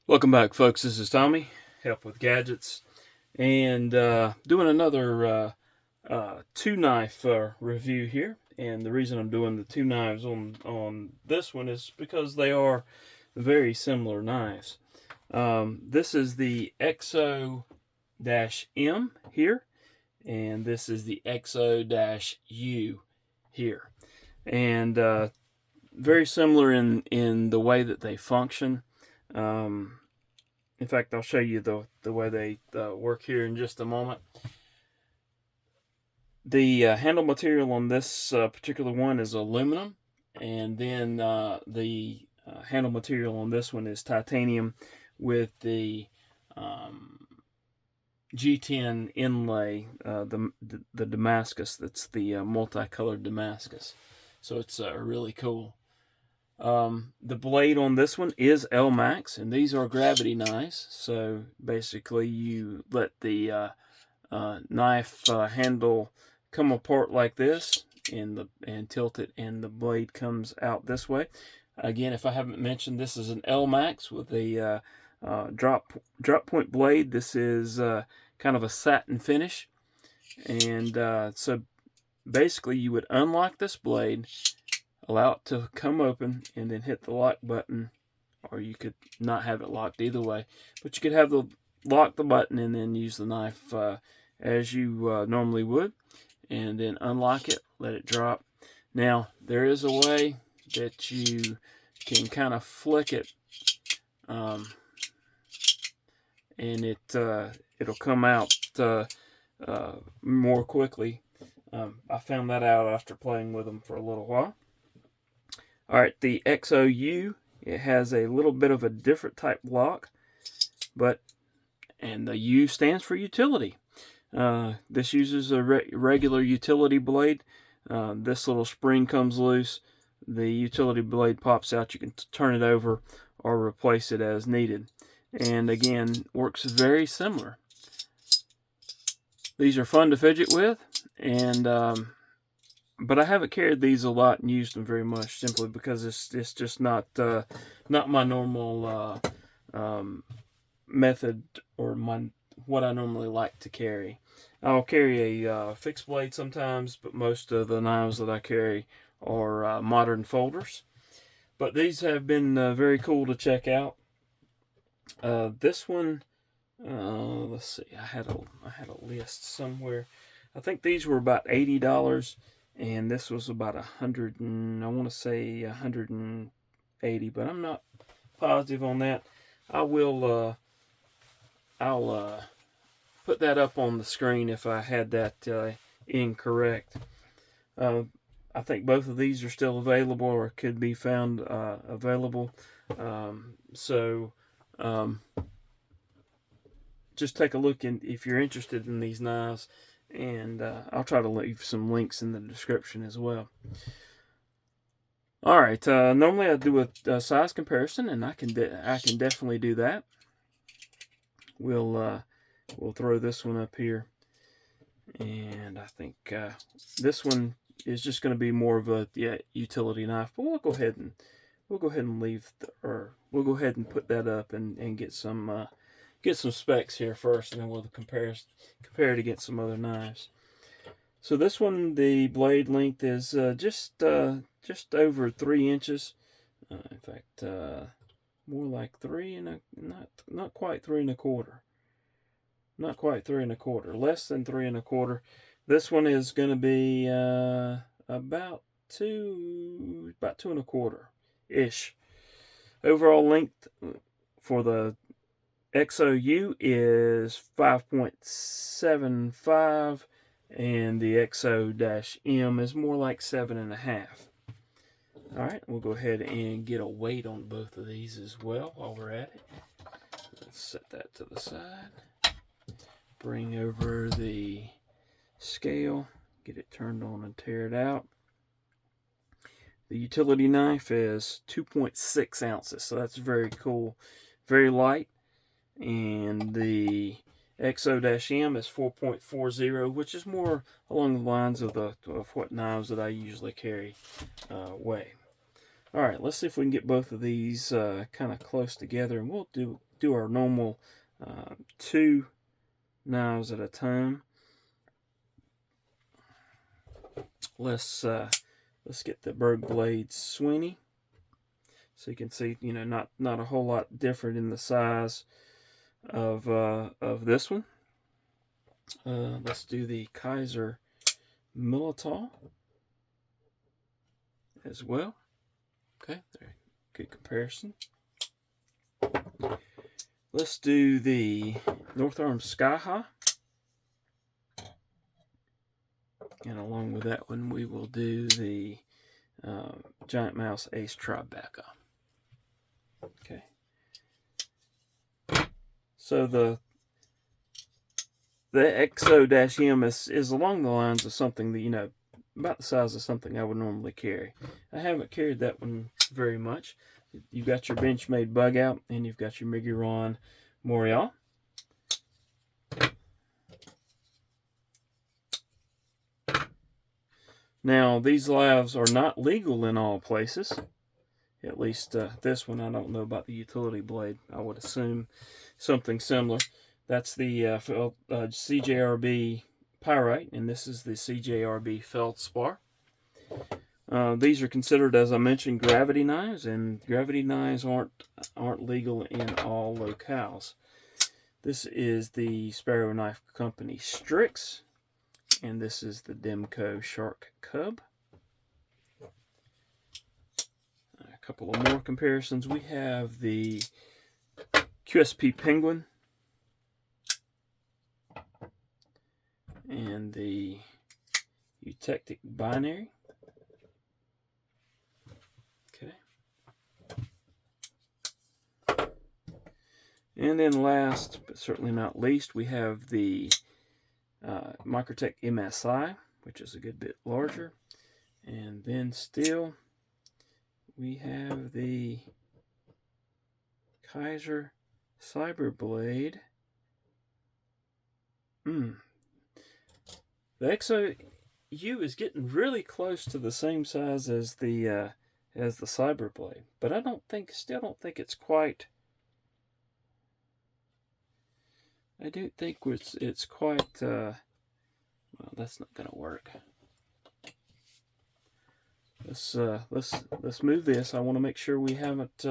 Welcome back, folks. This is Tommy, Help with Gadgets, and doing another two knife review here. And the reason I'm doing the two knives on this one is because they are very similar knives. This is the EXO-M here, and this is the EXO-U here, and very similar in the way that they function. In fact, I'll show you the way they work here in just a moment. The handle material on this particular one is aluminum, and then the handle material on this one is titanium with the G10 inlay, the Damascus. That's the multicolored Damascus. So it's really cool. The blade on this one is L Max, and these are gravity knives. So basically, you let the knife handle come apart like this, and tilt it, and the blade comes out this way. Again, if I haven't mentioned, this is an L Max with a drop point blade. This is kind of a satin finish, and so basically, you would unlock this blade, allow it to come open, and then hit the lock button, or you could not have it locked either way, but you could have the lock the button and then use the knife as you normally would, and then unlock it, let it drop. Now there is a way that you can kind of flick it, and it'll come out more quickly. I found that out after playing with them for a little while. Alright, the EXO-U, it has a little bit of a different type lock, and the U stands for utility. This uses a regular utility blade. This little spring comes loose, the utility blade pops out, you can turn it over or replace it as needed. And again, works very similar. These are fun to fidget with, and but I haven't carried these a lot and used them very much, simply because it's just not my normal method, or what I normally like to carry. I'll carry a fixed blade sometimes, but most of the knives that I carry are modern folders. But these have been very cool to check out. This one, let's see, I had a list somewhere. I think these were about $80. And this was about I want to say 180, but I'm not positive on that. I'll put that up on the screen if I had that incorrect. I think both of these are still available, or could be found available. Just take a look if you're interested in these knives. And I'll try to leave some links in the description as well. All right. Normally I do a size comparison, and I can definitely do that. We'll throw this one up here, and I think this one is just going to be more of a utility knife. But we'll go ahead and we'll go ahead and put that up and get some specs here first, and then we'll compare it against some other knives. So this one, the blade length is just over 3 inches. In fact, more like not quite 3 1/4. Not quite 3 1/4. Less than 3 1/4. This one is going to be about 2 1/4 ish. Overall length for the EXO-U is 5.75, and the EXO-M is more like 7.5. Alright, we'll go ahead and get a weight on both of these as well while we're at it. Let's set that to the side. Bring over the scale, get it turned on and tear it out. The utility knife is 2.6 ounces, so that's very cool, very light. And the EXO-M is 4.40, which is more along the lines of what knives that I usually carry weigh. All right, let's see if we can get both of these kind of close together, and we'll do do our normal 2 knives at a time. Let's get the Berg blade Sweeney, so you can see, you know, not a whole lot different in the size of this one. Let's do the Kaiser Militao as well. Okay, there, good comparison. Let's do the North Arm Sky High. And along with that one, we will do the Giant Mouse Ace Tribeca. Okay. So the EXO-M is along the lines of something that, you know, about the size of something I would normally carry. I haven't carried that one very much. You've got your Benchmade Bug Out, and you've got your Miguron Morial. Now, these laves are not legal in all places. At least this one, I don't know about the utility blade. I would assume something similar. That's the CJRB Pyrite, and this is the CJRB Feldspar. These are considered, as I mentioned, gravity knives, and gravity knives aren't legal in all locales. This is the Sparrow Knife Company Strix, and this is the Demco Shark Cub. A couple of more comparisons. We have the QSP Penguin and the Eutectic Binary. Okay. And then last, but certainly not least, we have the Microtech MSI, which is a good bit larger. And then still, we have the Kaiser Cyberblade. The EXO-U is getting really close to the same size as the Cyberblade, but still don't think it's quite. I don't think it's quite. Well, that's not gonna work. Let's move this. I want to make sure we haven't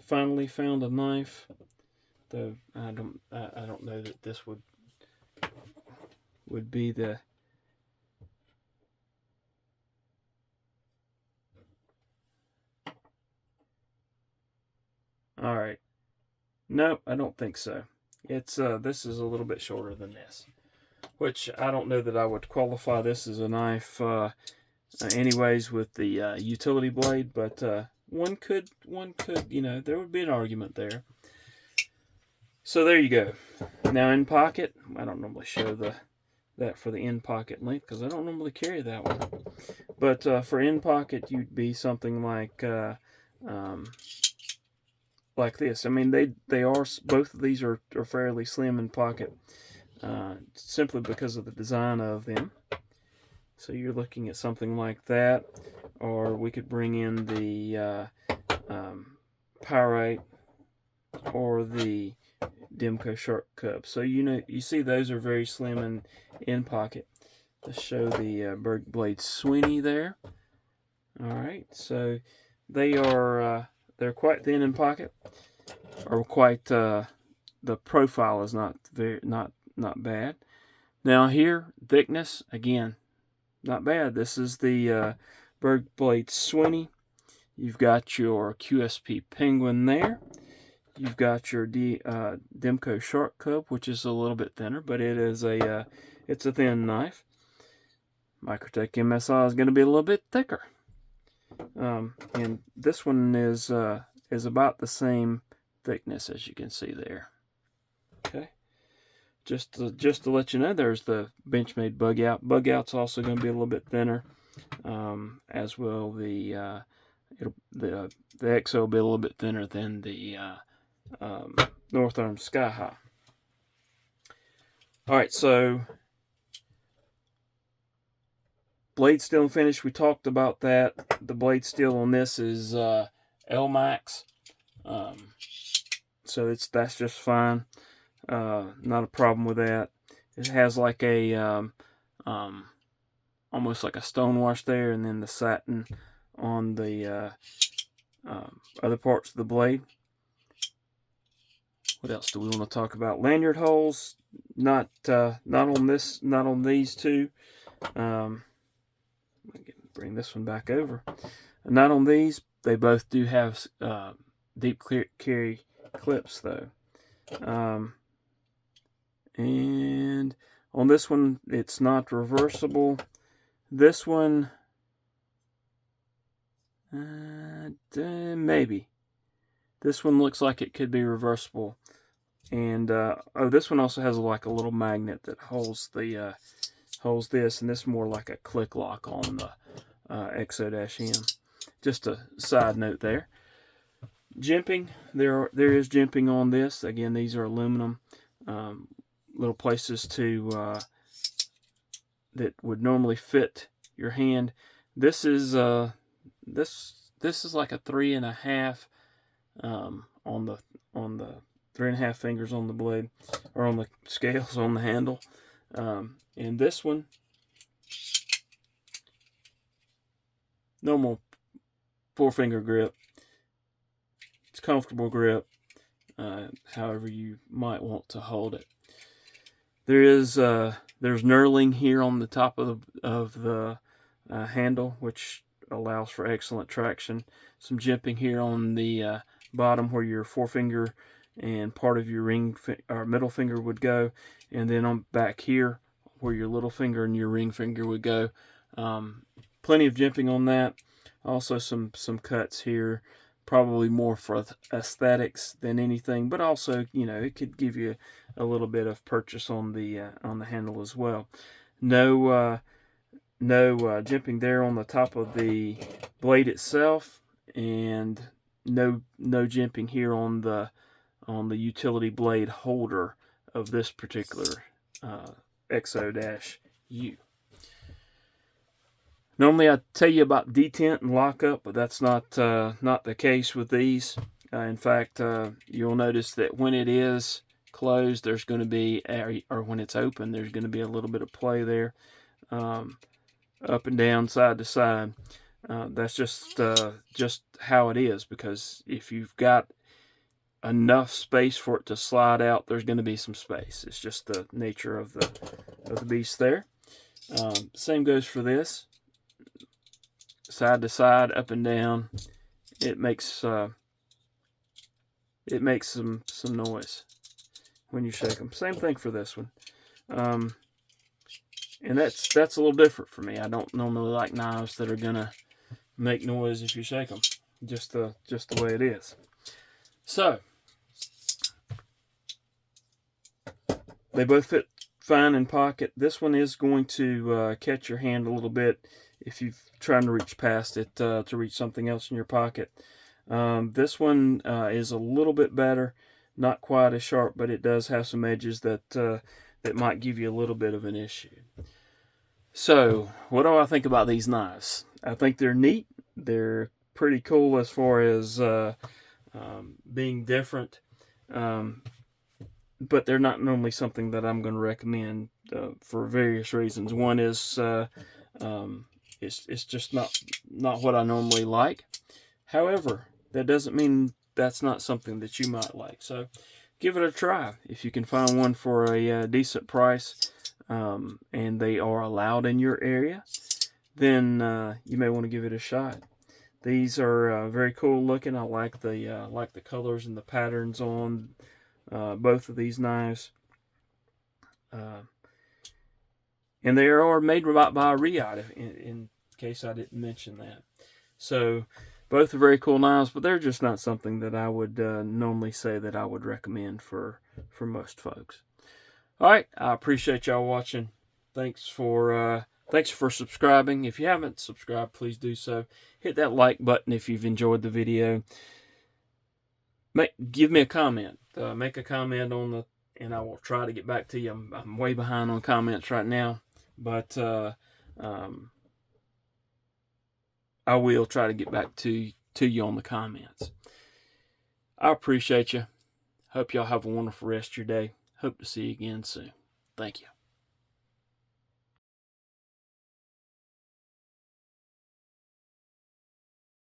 finally found a knife. Though I don't know that this would be the. All right. No, I don't think so. It's this is a little bit shorter than this, which I don't know that I would qualify this as a knife anyways with the utility blade, but one could, you know, there would be an argument there. So there you go. Now in pocket, I don't normally show that for the in pocket length because I don't normally carry that one, but for in pocket you'd be something like this. I mean, they are, both of these are fairly slim in pocket, simply because of the design of them. So you're looking at something like that, or we could bring in the Pyrite or the Demco Shark Cub. So you see those are very slim and in pocket. Let's show the Berg blade Sweeney there. All right, so they are they're quite thin in pocket, or quite the profile is not bad. Now here, thickness again, not bad. This is the Berg blade Sweeney. You've got your QSP Penguin there. You've got your Demco Shark Cub, which is a little bit thinner, but it is it's a thin knife. Microtech MSI is going to be a little bit thicker, and this one is about the same thickness as you can see there. Okay, just to let you know, there's the Benchmade Bug Out. Bug Out's also going to be a little bit thinner, as well the EXO will be a little bit thinner than the North Arm Sky High. All right, so blade steel and finish, we talked about that. The blade steel on this is L-Max. So that's just fine. Not a problem with that. It has like a almost like a stonewash there, and then the satin on the other parts of the blade. What else do we want to talk about? Lanyard holes, not on this, not on these two. Bring this one back over. Not on these. They both do have deep carry clips though. And on this one, it's not reversible. This one, maybe. This one looks like it could be reversible. And oh, this one also has like a little magnet that holds the holds this, and this is more like a click lock on the EXO-M. Just a side note there. Jimping, there is jimping on this. Again, these are aluminum. Little places to that would normally fit your hand. This is this is like a 3.5 on the 3.5 fingers on the blade, or on the scales on the handle. And this one, normal 4-finger grip. It's comfortable grip, however you might want to hold it. There's knurling here on the top of the handle, which allows for excellent traction. Some jimping here on the bottom where your 4-finger and part of your middle finger would go, and then on back here where your little finger and your ring finger would go. Plenty of jimping on that. Also some cuts here, probably more for aesthetics than anything, but also, you know, it could give you a little bit of purchase on the handle as well. No jimping there on the top of the blade itself, and no jimping here on the utility blade holder of this particular EXO-U. Normally I tell you about detent and lockup, but that's not the case with these. In fact, you'll notice that when it is closed, there's going to be, or when it's open, there's going to be a little bit of play there, up and down, side to side. That's just how it is, because if you've got enough space for it to slide out, there's going to be some space. It's just the nature of the beast there. Same goes for this. Side to side, up and down. It makes some noise when you shake them. Same thing for this one. And that's a little different for me. I don't normally like knives that are gonna make noise if you shake them. Just the way it is. So they both fit fine in pocket. This one is going to catch your hand a little bit if you're trying to reach past it to reach something else in your pocket. This one is a little bit better, not quite as sharp, but it does have some edges that might give you a little bit of an issue. So, what do I think about these knives? I think they're neat. They're pretty cool as far as being different, but they're not normally something that I'm going to recommend for various reasons. One is it's just not what I normally like. However, that doesn't mean that's not something that you might like. So give it a try. If you can find one for a decent price, and they are allowed in your area, then you may want to give it a shot. These are very cool looking. I like the colors and the patterns on both of these knives. And they are made by Reate, in case I didn't mention that. So both are very cool knives, but they're just not something that I would normally say that I would recommend for most folks. All right, I appreciate y'all watching. Thanks for subscribing. If you haven't subscribed, please do so. Hit that like button if you've enjoyed the video. Give me a comment. Make a comment and I will try to get back to you. I'm way behind on comments right now, but I will try to get back to you on the comments. I appreciate you. Hope y'all have a wonderful rest of your day. Hope to see you again soon. Thank you.